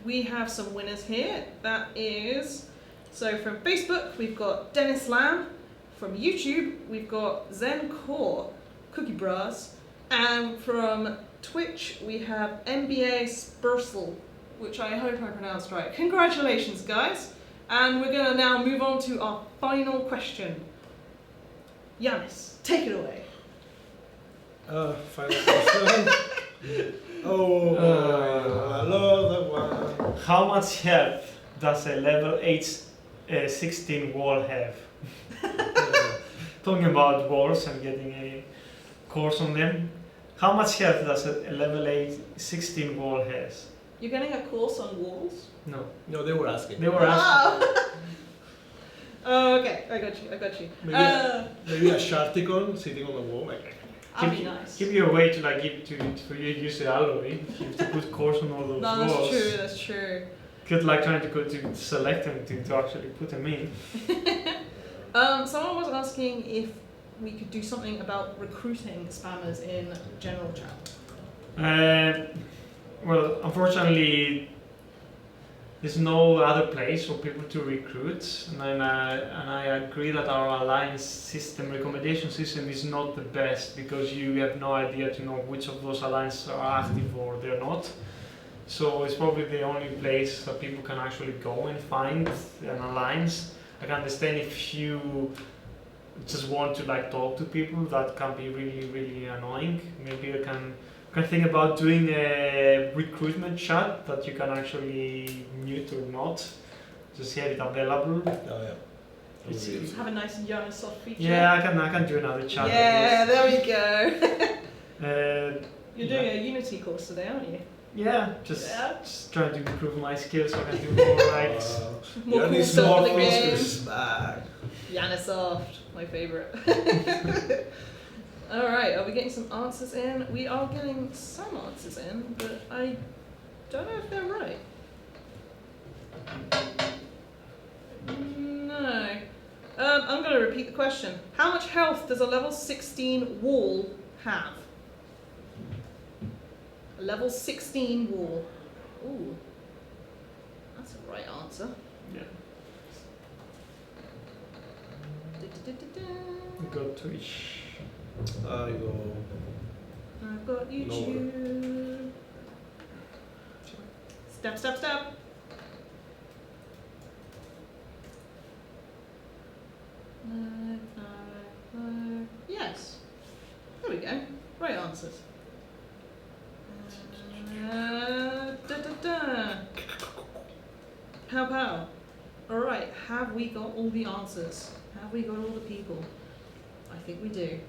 Speaker 1: We have some winners here. That is, so from Facebook, we've got Dennis Lamb. From YouTube, we've got Zen Core, Cookie Bras. And from Twitch, we have NBA Spursel, which I hope I pronounced right. Congratulations, guys. And we're going to now move on to our final question. Yanis, take it away.
Speaker 3: Final question. I love that one.
Speaker 2: How much health does a level 16 wall have? Talking about walls and getting a course on them. How much health does a level 16 wall has?
Speaker 1: You're getting a course on walls?
Speaker 2: No.
Speaker 3: No, they were asking.
Speaker 2: They were asking.
Speaker 1: Oh, okay, I got you.
Speaker 3: Maybe a Sharticon sitting on the wall, like.
Speaker 1: That'd be nice.
Speaker 2: Give you a way to like for you to use the alloy. You have to put course on all those
Speaker 1: No,
Speaker 2: walls.
Speaker 1: that's true.
Speaker 2: Good like trying to go to select them to actually put them in.
Speaker 1: Someone was asking if we could do something about recruiting spammers in general chat.
Speaker 2: Well, unfortunately, there's no other place for people to recruit, and I agree that our alliance system, recommendation system, is not the best because you have no idea to know which of those alliances are active or they're not. So it's probably the only place that people can actually go and find an alliance. I can understand if you just want to like talk to people, that can be really, really annoying. Maybe I can think about doing a recruitment chat that you can actually mute or not. Just have it available.
Speaker 3: Oh, yeah.
Speaker 2: It's-
Speaker 3: It's-
Speaker 1: Have a nice Yanasoft feature.
Speaker 2: Yeah, I can do another chat.
Speaker 1: Yeah, there we go. You're doing a Unity course today, aren't you?
Speaker 2: Yeah, just trying to improve my skills so I can do more like.
Speaker 1: More cool
Speaker 3: Yannis
Speaker 1: stuff for the
Speaker 3: North
Speaker 1: games.
Speaker 3: is back.
Speaker 1: Yanasoft, my favourite. Alright, are we getting some answers in? We are getting some answers in, but I don't know if they're right. No. I'm going to repeat the question. How much health does a level 16 wall have? A level 16 wall. Ooh. That's a right answer.
Speaker 2: Yeah.
Speaker 1: Da-da-da-da-da.
Speaker 2: Go Twitch.
Speaker 3: I go.
Speaker 1: I've got YouTube. Step, step, step. No. Yes. There we go. Right answers. Da-da-da. Pow pow. Alright, have we got all the answers? Have we got all the people? I think we do.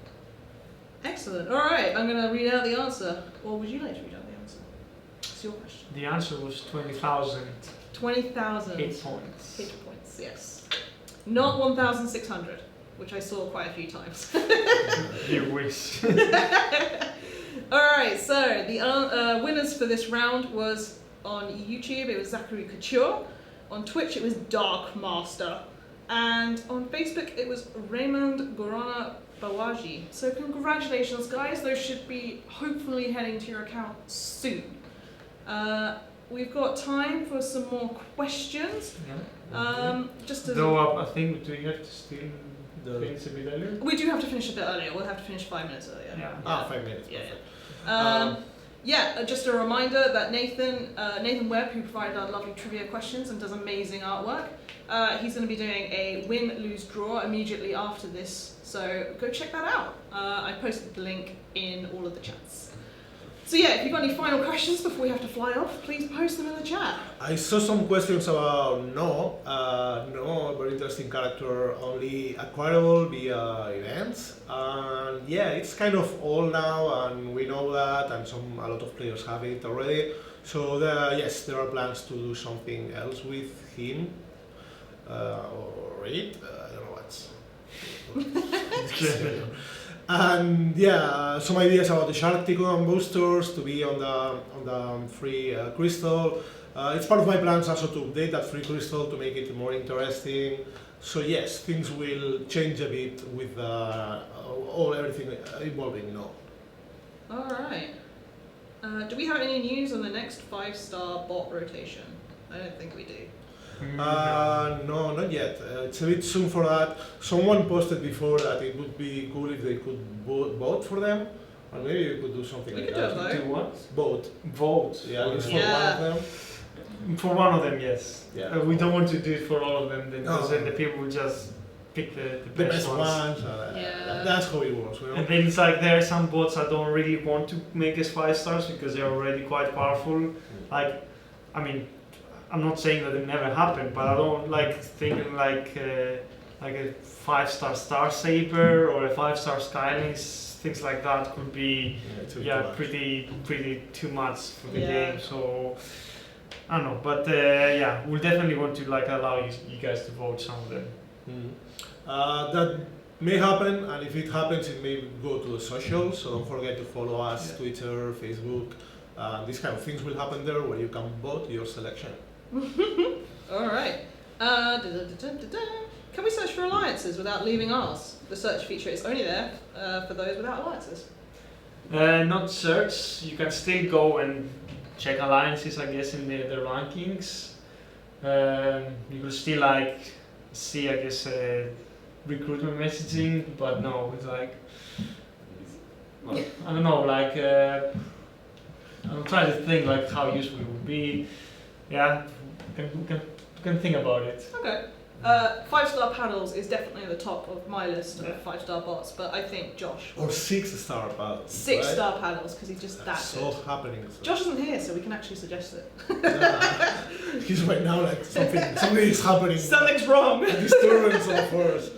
Speaker 1: Excellent. Alright, I'm going to read out the answer. Or would you like to read out the answer? It's your question.
Speaker 2: The answer was 20,000
Speaker 1: 20,000
Speaker 2: hit points.
Speaker 1: hit points, yes. Not 1,600, which I saw quite a few times.
Speaker 2: You wish.
Speaker 1: Alright, so the winners for this round was on YouTube, it was Zachary Couture. On Twitch, it was Dark Master. And on Facebook, it was Raymond Gorana Bawaji. So congratulations, guys. Those should be hopefully heading to your account soon. We've got time for some more questions.
Speaker 2: Yeah.
Speaker 1: Just as
Speaker 2: Though I think, do you have to still
Speaker 3: The,
Speaker 2: finish a bit earlier?
Speaker 1: we do have to finish a bit earlier. We'll have to finish 5 minutes earlier.
Speaker 2: Yeah.
Speaker 3: 5 minutes.
Speaker 1: Yeah,
Speaker 3: Perfect.
Speaker 1: Just a reminder that Nathan Webb, who provided our lovely trivia questions and does amazing artwork, he's going to be doing a win, lose, draw immediately after this. So go check that out. I posted the link in all of the chats. So yeah, if you've got any final questions before we have to fly off, please post them in the chat.
Speaker 3: I saw some questions about No, a very interesting character, only acquirable via events. And yeah, it's kind of old now, and we know that, and a lot of players have it already. So yes, there are plans to do something else with him, or it. I don't know what's. And yeah, some ideas about the Shark Tickle boosters to be on the free crystal. It's part of my plans also to update that free crystal to make it more interesting. So yes, things will change a bit with everything evolving now.
Speaker 1: Alright. Do we have any news on the next 5-star bot rotation? I don't think we do.
Speaker 3: No, not yet. It's a bit soon for that. Someone posted before that it would be cool if they could vote for them, or maybe you could do something
Speaker 1: We
Speaker 3: like
Speaker 1: could do
Speaker 3: that.
Speaker 1: it,
Speaker 2: Do what?
Speaker 3: Vote.
Speaker 2: Vote.
Speaker 3: Yeah, at least for
Speaker 1: Yeah.
Speaker 3: one of them.
Speaker 2: For one of them, yes.
Speaker 3: Yeah.
Speaker 2: We don't want to do it for all of them, because
Speaker 3: No.
Speaker 2: then the people will just pick the
Speaker 3: The
Speaker 2: best
Speaker 3: best
Speaker 2: ones.
Speaker 3: ones.
Speaker 1: Yeah.
Speaker 3: That's how it works, you know.
Speaker 2: And then it's like there are some bots I don't really want to make as 5 stars because they're already quite powerful. Like, I mean, I'm not saying that it never happened, but I don't like thinking like a 5-star Star Saber or a 5-star Skylings, things like that could be
Speaker 3: It's a bit too much.
Speaker 2: pretty too much for the
Speaker 1: Yeah.
Speaker 2: game. So I don't know, but yeah, we'll definitely want to like allow you guys to vote some of them.
Speaker 3: That may happen, and if it happens, it may go to the socials. So don't forget to follow us,
Speaker 2: Yeah.
Speaker 3: Twitter, Facebook. These kind of things will happen there where you can vote your selection.
Speaker 1: Alright. Can we search for alliances without leaving ours? The search feature is only there for those without alliances.
Speaker 2: Not search. You can still go and check alliances, I guess, in the rankings. You will still like see, I guess, recruitment messaging, but no, it's like well, I don't know, like I'm trying to think like how useful it would be. Yeah, you can think about it.
Speaker 1: Okay. 5-star paddles is definitely at the top of my list of 5-star bots, but I think Josh.
Speaker 3: Or 6-star paddles.
Speaker 1: 6-star paddles, because he's just that
Speaker 3: That's so
Speaker 1: good.
Speaker 3: happening. So.
Speaker 1: Josh isn't here, so we can actually suggest it.
Speaker 3: He's right now like something is happening.
Speaker 1: Something's wrong.
Speaker 3: A disturbance on the forest.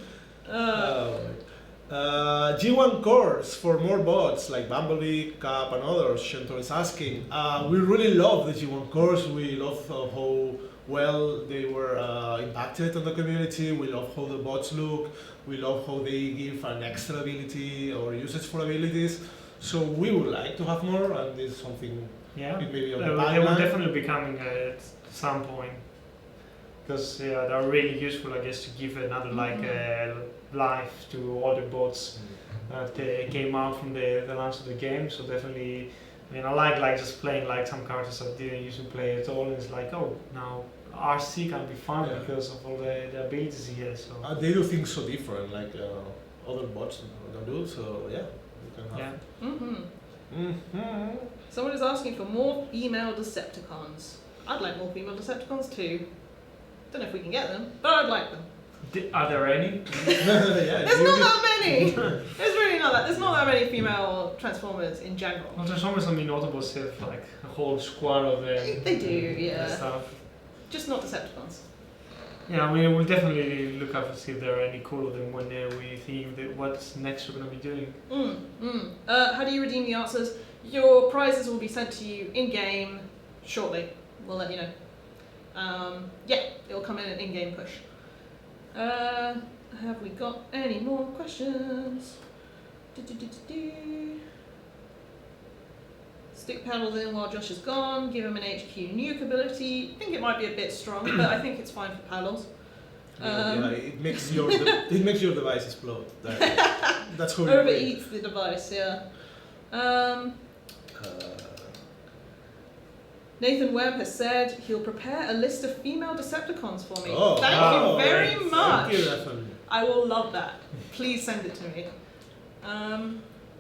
Speaker 3: G1 cores for more bots like Bumblebee, Cap, and others. Shentor is asking. We really love the G1 cores. We love how well they were impacted on the community. We love how the bots look. We love how they give an extra ability or usage for abilities. So we would like to have more, and this is something
Speaker 2: Yeah,
Speaker 3: maybe on
Speaker 2: they
Speaker 3: the
Speaker 2: will
Speaker 3: pipeline.
Speaker 2: definitely be coming at some point. Because they're really useful, I guess, to give another life to all the bots that came out from the launch of the game. So definitely, I mean, I like just playing like some characters that didn't used to play at all. And it's like, oh, now RC can be fun
Speaker 3: Yeah.
Speaker 2: because of all the abilities he has. So
Speaker 3: They do things so different, like other bots don't do. So yeah, we can have.
Speaker 2: yeah,
Speaker 3: Mm-hmm.
Speaker 1: Someone is asking for more female Decepticons. I'd like more female Decepticons too. Don't know if we can get them, but I'd like them.
Speaker 2: Are there any?
Speaker 3: Yeah,
Speaker 1: There's not that many. There's really not that. There's not that many female Transformers in general.
Speaker 2: Well, there's always some Autobots have like a whole squad of them.
Speaker 1: They do,
Speaker 2: And
Speaker 1: yeah.
Speaker 2: stuff.
Speaker 1: Just not Decepticons.
Speaker 2: Yeah, I mean, we'll definitely look up to see if there are any cool of them when we think that what's next we're going to be doing.
Speaker 1: How do you redeem the answers? Your prizes will be sent to you in game shortly. We'll let you know. Yeah, it'll come in an in-game push. Have we got any more questions? Stick paddles in while Josh is gone. Give him an HQ nuke ability. I think it might be a bit strong, but I think it's fine for paddles.
Speaker 3: Yeah, it makes your it makes your device explode. That's how it
Speaker 1: Overeats the device, yeah. Nathan Webb has said he'll prepare a list of female Decepticons for me.
Speaker 3: Oh,
Speaker 1: Thank
Speaker 3: wow,
Speaker 1: you very
Speaker 3: thank
Speaker 1: much.
Speaker 3: you, Nathan.
Speaker 1: I will love that. Please send it to me.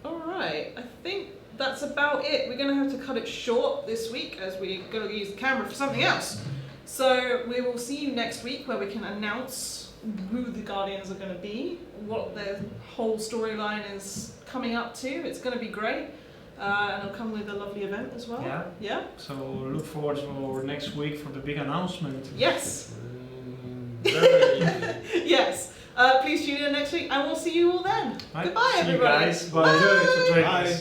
Speaker 1: Alright, I think that's about it. We're going to have to cut it short this week as we're going to use the camera for something else. So we will see you next week where we can announce who the Guardians are going to be, what their whole storyline is coming up to. It's going to be great. And it'll come with a lovely event as well.
Speaker 2: Yeah.
Speaker 1: Yeah?
Speaker 2: So look forward for next week for the big announcement.
Speaker 1: Yes.
Speaker 3: Very
Speaker 1: Yes. Please tune in next week and we'll see you all then.
Speaker 2: Right.
Speaker 1: Goodbye,
Speaker 2: See you
Speaker 1: everybody.
Speaker 2: guys. Bye.
Speaker 1: Bye.
Speaker 2: Enjoy it.
Speaker 3: Bye.